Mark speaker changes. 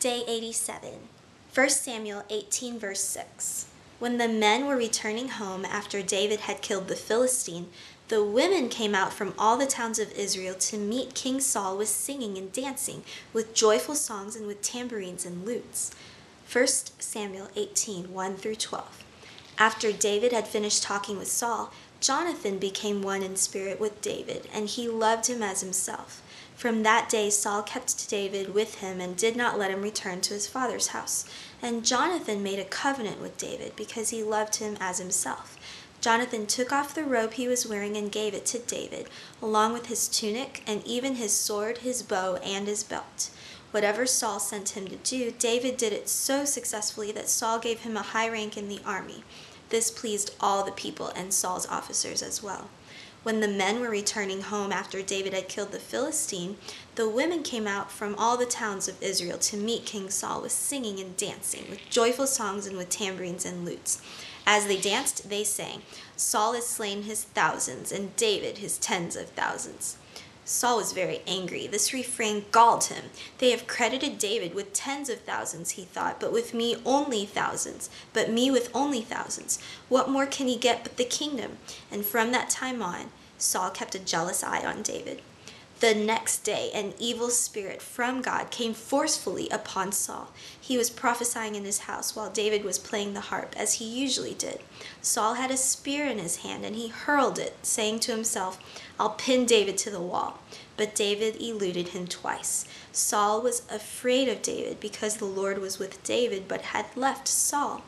Speaker 1: Day 87, 1 Samuel 18 verse 6. When the men were returning home after David had killed the Philistine, the women came out from all the towns of Israel to meet King Saul with singing and dancing, with joyful songs and with tambourines and lutes. 1 Samuel 18, 1 through 12. After David had finished talking with Saul, Jonathan became one in spirit with David, and he loved him as himself. From that day Saul kept David with him and did not let him return to his father's house. And Jonathan made a covenant with David because he loved him as himself. Jonathan took off the robe he was wearing and gave it to David, along with his tunic and even his sword, his bow, and his belt. Whatever Saul sent him to do, David did it so successfully that Saul gave him a high rank in the army. This pleased all the people and Saul's officers as well. When the men were returning home after David had killed the Philistine, the women came out from all the towns of Israel to meet King Saul with singing and dancing, with joyful songs and with tambourines and lutes. As they danced, they sang, "Saul has slain his thousands, and David his tens of thousands." Saul was very angry. This refrain galled him. "They have credited David with tens of thousands," he thought, "but with me only thousands, but me with only thousands. What more can he get but the kingdom?" And from that time on, Saul kept a jealous eye on David. The next day, an evil spirit from God came forcefully upon Saul. He was prophesying in his house while David was playing the harp, as he usually did. Saul had a spear in his hand, and he hurled it, saying to himself, "I'll pin David to the wall." But David eluded him twice. Saul was afraid of David because the Lord was with David, but had left Saul.